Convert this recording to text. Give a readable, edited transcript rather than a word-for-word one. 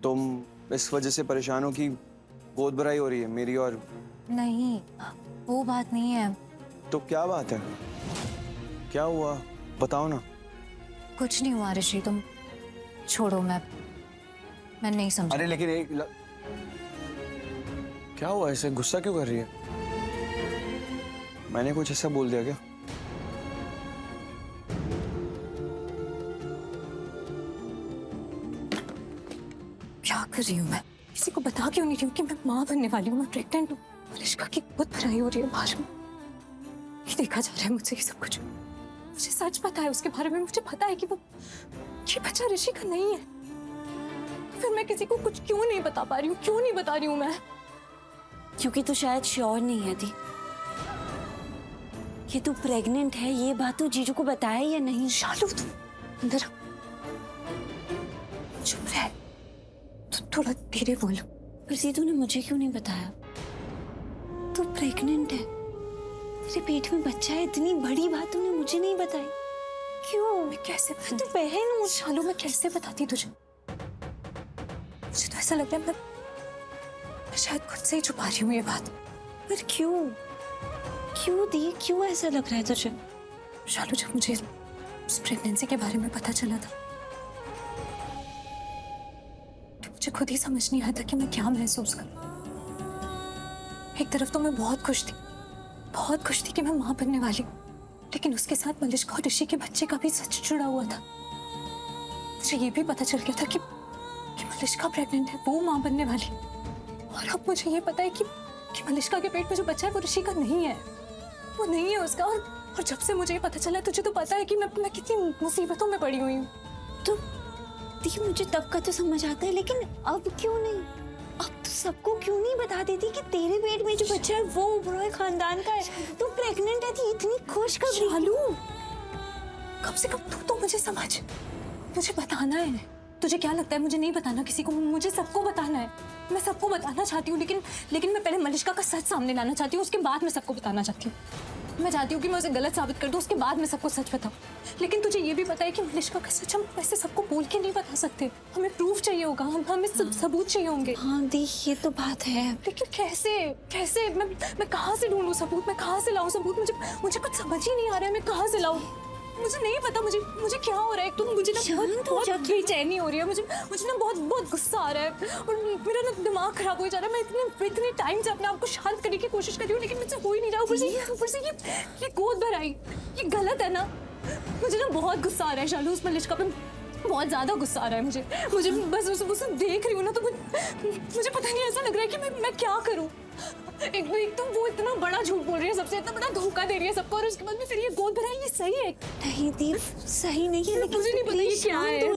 तुम इस वजह से परेशान हो कि गोद भराई हो रही है मेरी और। नहीं, वो बात नहीं है। तो क्या बात है? क्या हुआ बताओ ना। कुछ नहीं हुआ ऋषि, तुम छोड़ो। मैं नहीं समझ। अरे लेकिन क्या हुआ, ऐसे गुस्सा क्यों कर रही है? मैंने कुछ ऐसा बोल दिया क्या? क्या कर रही हूँ मैं? किसी को बता क्यों नहीं रही हूँ कि मैं माँ बनने वाली हूँ, मैं प्रेग्नेंट हूँ। मलिष्का की गोद भराई हो रही है बाहर में। ये देखा जा रहा है मुझसे ये सब कुछ। मुझे सच पता है उसके बारे में, मुझे पता है कि वो ये बच्चा ऋषि का नहीं है। फिर मैं किसी को कुछ क्यों नहीं बता पा रही हूँ? क्यों नहीं बता रही हूँ मैं? क्योंकि तू शायद श्योर नहीं है दी कि तू प्रेग्नेंट है। ये बात तू जीजू को बताया या नहीं? शालू तुम अंदर आओ। चुप रह, तू थोड़ा धीरे बोलो। पर जीजू ने मुझे क्यों नहीं बताया? तू प्रेग्नेंट है, तेरे पेट में बच्चा है, इतनी बड़ी बात तूने मुझे नहीं बताई। क्यों? मैं कैसे तू बहन हूँ। शालू, मैं कैसे बताती तुझे? मुझे तो ऐसा लग रहा है मैं शायद खुद से ही छुपा रही हूँ ये बात। पर क्यों? क्यों दी? क्यों ऐसा लग रहा है तुझे? शालू, जब मुझे उस प्रेगनेंसी के बारे में पता चला था तो मुझे खुद ही समझ नहीं आया था कि मैं क्या महसूस करूं। एक तरफ तो मैं बहुत खुश थी कि मैं मां बनने वाली हूँ, लेकिन उसके साथ मलिष्का और ऋषि के बच्चे का भी सच जुड़ा हुआ था। मुझे ये भी पता चल गया था कि मलिष्का प्रेग्नेंट है, वो मां बनने वाली है। और अब मुझे ये पता है कि मलिष्का के पेट में जो बच्चा है वो ऋषि का नहीं है, वो नहीं है उसका। और जब से मुझे ये पता चला, तुझे तो पता है कि मैं कितनी मुसीबतों में पड़ी हुई हूँ। तो दी, मुझे तब का तो समझ आता है, लेकिन अब क्यों नहीं? अब तो सबको क्यों नहीं बता देती कि तेरे पेट में जो बच्चा है वो ओबरॉय खानदान का है? तू प्रेग्नेंट है थी, इतनी खुशखबरी। शालू, कम से कम तू तो मुझे समझ, मुझे बताना है। तुझे क्या लगता है मुझे नहीं बताना किसी को? मुझे सबको बताना है। मैं सबको बताना चाहती हूँ, लेकिन मैं पहले मलिष्का का सच सामने लाना चाहती हूँ, उसके बाद मैं सबको बताना चाहती हूँ। मैं चाहती हूँ कि मैं उसे गलत साबित कर दूँ, उसके बाद मैं सबको सच बताऊँ। लेकिन तुझे ये भी पता है कि मलिष्का का सच हम वैसे सबको बोल के नहीं बता सकते। हमें प्रूफ चाहिए होगा, हमें सबूत चाहिए होंगे। हाँ दी, ये तो बात है। लेकिन कैसे मैं कहाँ से ढूंढूं सबूत? मैं कहाँ से लाऊं सबूत? मुझे कुछ समझ ही नहीं आ रहा है, मैं कहाँ से लाऊं? मुझे नहीं पता मुझे क्या हो रहा है। तो मुझे ना बहुत बेचैनी हो रही है, मुझे ना बहुत गुस्सा आ रहा है और मेरा ना दिमाग खराब हो जा रहा है। मैं इतने टाइम से अपने आप को शांत करने की कोशिश कर रही हूँ, लेकिन मुझसे हो ही नहीं रहा। ऊपर से ये गोद भराई, ये गलत है ना। मुझे ना बहुत गुस्सा आ रहा है शालू, उस मलिष्का पे बहुत ज्यादा गुस्सा आ रहा है मुझे बस उसे देख रही हूँ ना तो मुझे पता नहीं, ऐसा लग रहा है कि मैं क्या करूँ। एक तो वो इतना बड़ा झूठ बोल रही है सबसे, इतना बड़ा धोखा दे रही है सबको, और उसके बाद में फिर ये गोद भराई, ये सही है? नहीं दी, सही नहीं है, लेकिन मुझे नहीं पता ये क्या है।